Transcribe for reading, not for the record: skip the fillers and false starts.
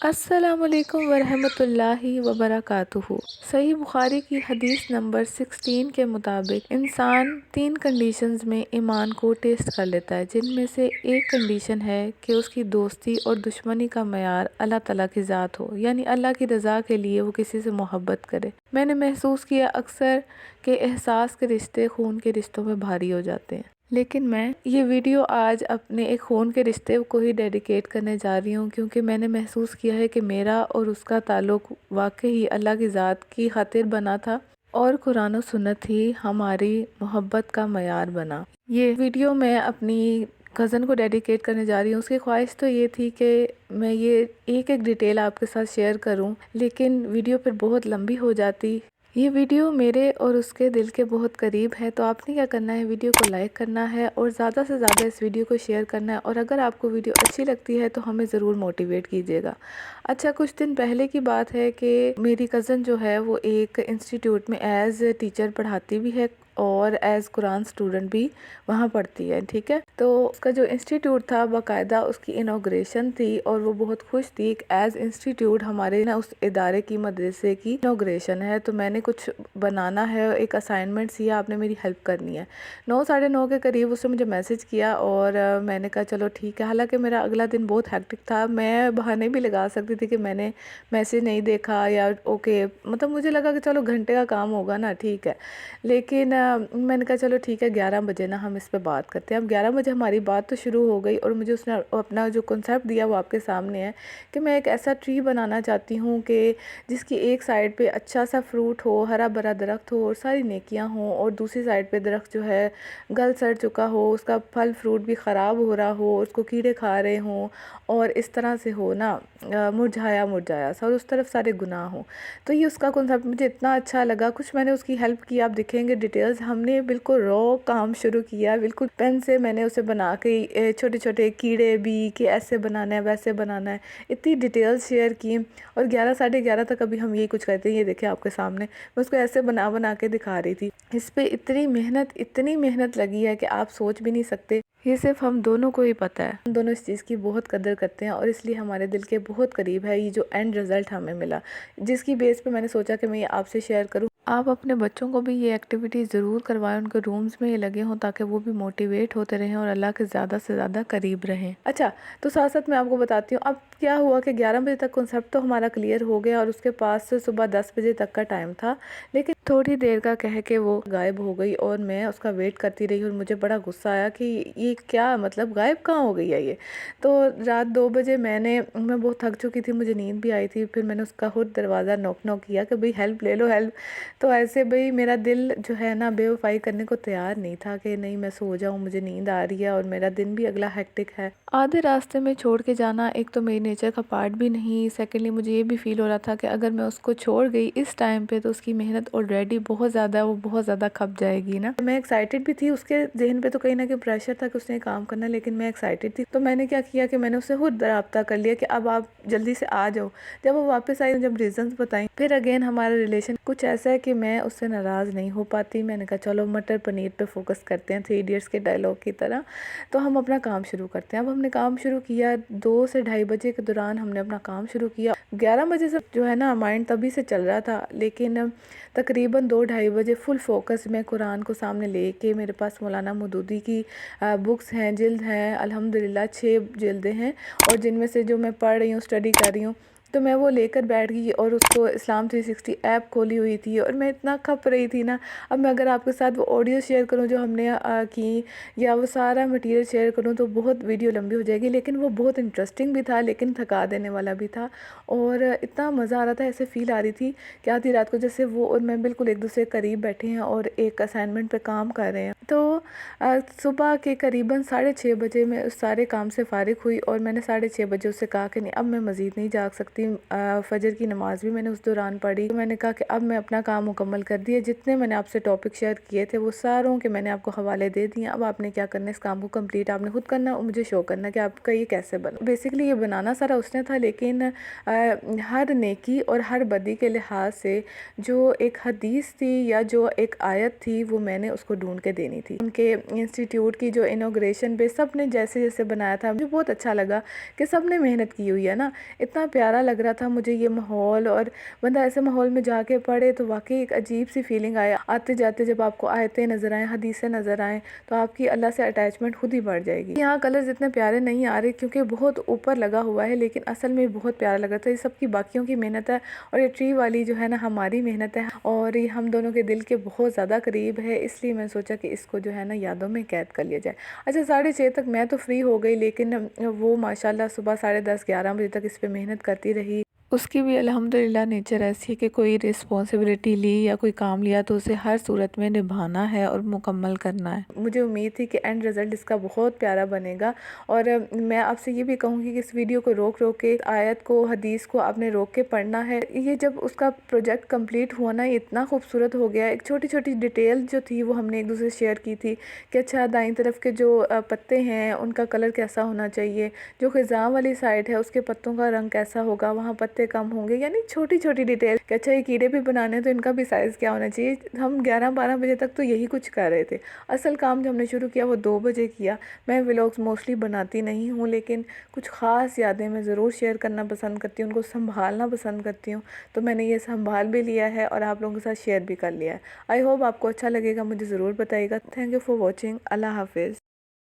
السلام علیکم ورحمۃ اللہ وبرکاتہ۔ صحیح بخاری کی حدیث نمبر 16 کے مطابق انسان 3 کنڈیشنز میں ایمان کو ٹیسٹ کر لیتا ہے، جن میں سے ایک کنڈیشن ہے کہ اس کی دوستی اور دشمنی کا معیار اللہ تعالیٰ کی ذات ہو، یعنی اللہ کی رضا کے لیے وہ کسی سے محبت کرے۔ میں نے محسوس کیا اکثر کہ احساس کے رشتے خون کے رشتوں میں بھاری ہو جاتے ہیں، لیکن میں یہ ویڈیو آج اپنے ایک خون کے رشتے کو ہی ڈیڈیکیٹ کرنے جا رہی ہوں، کیونکہ میں نے محسوس کیا ہے کہ میرا اور اس کا تعلق واقعی اللہ کی ذات کی خاطر بنا تھا، اور قرآن و سنت ہی ہماری محبت کا معیار بنا۔ یہ ویڈیو میں اپنی کزن کو ڈیڈیکیٹ کرنے جا رہی ہوں۔ اس کی خواہش تو یہ تھی کہ میں یہ ایک ایک ڈیٹیل آپ کے ساتھ شیئر کروں، لیکن ویڈیو پھر بہت لمبی ہو جاتی۔ یہ ویڈیو میرے اور اس کے دل کے بہت قریب ہے، تو آپ نے کیا کرنا ہے، ویڈیو کو لائک کرنا ہے اور زیادہ سے زیادہ اس ویڈیو کو شیئر کرنا ہے، اور اگر آپ کو ویڈیو اچھی لگتی ہے تو ہمیں ضرور موٹیویٹ کیجیے گا۔ اچھا، کچھ دن پہلے کی بات ہے کہ میری کزن جو ہے وہ ایک انسٹیٹیوٹ میں ایز ٹیچر پڑھاتی بھی ہے اور ایز قرآن اسٹوڈنٹ بھی وہاں پڑھتی ہے، ٹھیک ہے۔ تو اس کا جو انسٹیٹیوٹ تھا باقاعدہ اس کی انوگریشن تھی، اور وہ بہت خوش تھی کہ ایز انسٹیٹیوٹ ہمارے اس ادارے کی مدرسے کی انوگریشن ہے، تو میں نے کچھ بنانا ہے، ایک اسائنمنٹ سی، آپ نے میری ہیلپ کرنی ہے۔ 9 ساڑھے 9 کے قریب اس نے مجھے میسج کیا، اور میں نے کہا چلو ٹھیک ہے۔ حالانکہ میرا اگلا دن بہت ہیکٹک تھا، میں بہانے بھی لگا سکتی تھی کہ میں نے میسج نہیں دیکھا یا اوکے، مطلب مجھے لگا کہ چلو گھنٹے کا کام ہوگا نا، ٹھیک ہے۔ لیکن میں نے کہا چلو ٹھیک ہے، 11 بجے نا ہم اس پہ بات کرتے ہیں۔ اب 11 بجے ہماری بات تو شروع ہو گئی، اور مجھے اس نے اپنا جو کنسیپٹ دیا وہ آپ کے سامنے ہے کہ میں ایک ایسا ٹری بنانا چاہتی ہوں کہ جس کی ایک سائڈ پہ اچھا سا فروٹ ہو، ہرا بھرا درخت ہو اور ساری نیکیاں ہوں، اور دوسری سائڈ پہ درخت جو ہے گل سڑ چکا ہو، اس کا پھل فروٹ بھی خراب ہو رہا ہو، اس کو کیڑے کھا رہے ہوں، اور اس طرح سے ہو نا مرجھایا مرجھایا سا، اور اس طرف سارے گناہ ہوں۔ تو یہ اس کا کنسیپٹ مجھے اتنا اچھا لگا، کچھ میں نے اس کی ہیلپ کی، آپ دیکھیں گے ڈیٹیلز، ہم نے بالکل رو کام شروع کیا، بالکل پین سے میں نے اسے بنا کے چھوٹے چھوٹے کیڑے بھی کہ ایسے بنانا ہے ویسے بنانا ہے، اتنی ڈیٹیلز شیئر کی، اور 11 ساڑھے 11 تک ابھی ہم یہی کچھ کرتے ہیں۔ یہ دیکھیں آپ کے سامنے میں اس کو ایسے بنا بنا کے دکھا رہی تھی۔ اس پہ اتنی محنت لگی ہے کہ آپ سوچ بھی نہیں سکتے، یہ صرف ہم دونوں کو ہی پتہ ہے۔ ہم دونوں اس چیز کی بہت قدر کرتے ہیں، اور اس لیے ہمارے دل کے بہت قریب ہے یہ جو اینڈ رزلٹ ہمیں ملا، جس کی بیس پہ میں نے سوچا کہ میں یہ آپ سے شیئر کروں۔ آپ اپنے بچوں کو بھی یہ ایکٹیویٹی ضرور کروائیں، ان کے رومز میں یہ لگے ہوں تاکہ وہ بھی موٹیویٹ ہوتے رہیں اور اللہ کے زیادہ سے زیادہ قریب رہیں۔ اچھا، تو ساتھ ساتھ میں آپ کو بتاتی ہوں اب کیا ہوا کہ 11 بجے تک کنسیپٹ تو ہمارا کلیئر ہو گیا، اور اس کے پاس سے صبح 10 بجے تک کا ٹائم تھا، لیکن تھوڑی دیر کا کہہ کے وہ غائب ہو گئی، اور میں اس کا ویٹ کرتی رہی، اور مجھے بڑا غصہ آیا کہ یہ کیا مطلب غائب کہاں ہو گئی ہے یہ۔ تو رات 2 بجے میں بہت تھک چکی تھی، مجھے نیند بھی آئی تھی، پھر میں نے اس کا خود دروازہ نوک کیا کہ بھئی ہیلپ لے لو ہیلپ۔ تو ایسے بھئی میرا دل جو ہے نا بے وفائی کرنے کو تیار نہیں تھا کہ نہیں میں سو جاؤں، مجھے نیند آ رہی ہے اور میرا دن بھی اگلا ہیکٹک ہے۔ آدھے راستے میں چھوڑ کے جانا ایک تو میری نیچر کا پارٹ بھی نہیں، سیکنڈلی مجھے یہ بھی فیل ہو رہا تھا کہ اگر میں اس کو چھوڑ گئی اس ٹائم پہ تو اس کی محنت آلریڈی بہت زیادہ، وہ بہت زیادہ کھپ جائے گی نا۔ میں ایکسائٹیڈ بھی تھی، اس کے ذہن پہ تو کہیں نہ کہیں پریشر تھا کہ اس نے کام کرنا، لیکن میں ایکسائٹیڈ تھی، تو میں نے کیا کیا کہ میں نے اسے خود رابطہ کر لیا کہ اب آپ جلدی سے آ جاؤ۔ جب وہ واپس آئی، جب ریزنز بتائیں، پھر اگین ہمارا ریلیشن کچھ ایسا ہے کہ میں اس سے ناراض نہیں ہو پاتی۔ میں نے کہا چلو مٹر پنیر پہ فوکس کرتے ہیں، 3 ایڈیٹس کے ڈائلاگ کی طرح، تو ہم اپنا کام شروع کرتے ہیں۔ اب ہم نے کام شروع کیا 2 سے 2:30 بجے کے دوران ہم نے اپنا کام شروع کیا۔ 11 بجے سے جو ہے نا مائنڈ تبھی سے چل رہا تھا، لیکن تقریباً 2-2:30 بجے فل فوکس میں قرآن کو سامنے لے کے، میرے پاس مولانا مودودی کی بکس ہیں، جلد ہیں، الحمدللہ 6 جلدیں ہیں، اور جن میں سے جو میں پڑھ رہی ہوں، اسٹڈی کر رہی ہوں، تو میں وہ لے کر بیٹھ گئی، اور اس کو اسلام 360 ایپ کھولی ہوئی تھی، اور میں اتنا کھپ رہی تھی نا۔ اب میں اگر آپ کے ساتھ وہ آڈیو شیئر کروں جو ہم نے کی، یا وہ سارا مٹیریل شیئر کروں تو بہت ویڈیو لمبی ہو جائے گی، لیکن وہ بہت انٹرسٹنگ بھی تھا، لیکن تھکا دینے والا بھی تھا، اور اتنا مزہ آ رہا تھا، ایسے فیل آ رہی تھی کہ آدھی رات کو جیسے وہ اور میں بالکل ایک دوسرے کے قریب بیٹھے ہیں اور ایک اسائنمنٹ پہ کام کر رہے ہیں۔ تو صبح کے قریباً 6:30 بجے میں اس سارے کام سے فارغ ہوئی، اور میں نے 6:30 بجے اس سے کہا کہ نہیں اب میں مزید نہیں جاگ سکتی۔ فجر کی نماز بھی میں نے اس دوران پڑھی، تو میں نے کہا کہ اب میں اپنا کام مکمل کر دیا، جتنے میں نے آپ سے ٹاپک شیئر کیے تھے وہ ساروں کے میں نے آپ کو حوالے دے دیے، اب آپ نے کیا کرنا ہے، اس کام کو کمپلیٹ آپ نے خود کرنا اور مجھے شو کرنا کہ آپ کا یہ کیسے بنا۔ بیسیکلی یہ بنانا سارا اس نے تھا، لیکن ہر نیکی اور ہر بدی کے لحاظ سے جو ایک حدیث تھی یا جو ایک آیت تھی وہ میں نے اس کو ڈھونڈ کے دینی تھی۔ ان کے انسٹیٹیوٹ کی جو انوگریشن پہ سب نے جیسے جیسے بنایا تھا، مجھے بہت اچھا لگا کہ سب نے محنت کی ہوئی ہے نا، اتنا پیارا لگ رہا تھا مجھے یہ ماحول، اور بندہ ایسے ماحول میں جا کے پڑھے تو واقعی ایک عجیب سی فیلنگ آئے، آتے جاتے جب آپ کو آیتیں نظر آئیں، حدیثیں نظر آئیں تو آپ کی اللہ سے اٹیچمنٹ خود ہی بڑھ جائے گی۔ یہاں کلرز اتنے پیارے نہیں آ رہے کیونکہ بہت اوپر لگا ہوا ہے، لیکن اصل میں بہت پیارا لگ رہا تھا۔ یہ سب کی باقیوں کی محنت ہے، اور یہ ٹری والی جو ہے نا ہماری محنت ہے، اور یہ ہم دونوں کے دل کے بہت زیادہ قریب ہے، اس لیے میں سوچا کہ اس کو جو ہے نا یادوں میں قید کر لیا جائے۔ اچھا 6:30 تک میں تو فری ہو گئی، لیکن وہ ماشاءاللہ صبح 10:30 11 بجے تک اس پہ محنت کرتی رہی۔ اس کی بھی الحمدللہ نیچر ایسی ہے کہ کوئی رسپانسبلٹی لی یا کوئی کام لیا تو اسے ہر صورت میں نبھانا ہے اور مکمل کرنا ہے۔ مجھے امید تھی کہ اینڈ رزلٹ اس کا بہت پیارا بنے گا، اور میں آپ سے یہ بھی کہوں گی کہ اس ویڈیو کو روک کے آیت کو، حدیث کو آپ نے روک کے پڑھنا ہے۔ یہ جب اس کا پروجیکٹ کمپلیٹ ہوا نا، یہ اتنا خوبصورت ہو گیا۔ ایک چھوٹی چھوٹی ڈیٹیل جو تھی وہ ہم نے ایک دوسرے سے شیئر کی تھی کہ اچھا دائیں طرف کے جو پتے ہیں ان کا کلر کیسا ہونا چاہیے، جو خزاں والی سائڈ ہے اس کے پتوں کا رنگ کیسا ہوگا، وہاں پتے کم ہوں گے، یعنی چھوٹی چھوٹی ڈیٹیل کہ اچھا یہ کیڑے بھی بنانے ہیں تو ان کا بھی سائز کیا ہونا چاہیے۔ ہم 11-12 بجے تک تو یہی کچھ کر رہے تھے۔ اصل کام جو ہم نے شروع کیا وہ 2 بجے کیا۔ میں ولاگز موسٹلی بناتی نہیں ہوں، لیکن کچھ خاص یادیں میں ضرور شیئر کرنا پسند کرتی ہوں، ان کو سنبھالنا پسند کرتی ہوں، تو میں نے یہ سنبھال بھی لیا ہے اور آپ لوگوں کے ساتھ شیئر بھی کر لیا ہے۔ آئی ہوپ آپ کو اچھا لگے گا، مجھے ضرور بتائیے گا۔ Thank you for watching. اللہ حافظ۔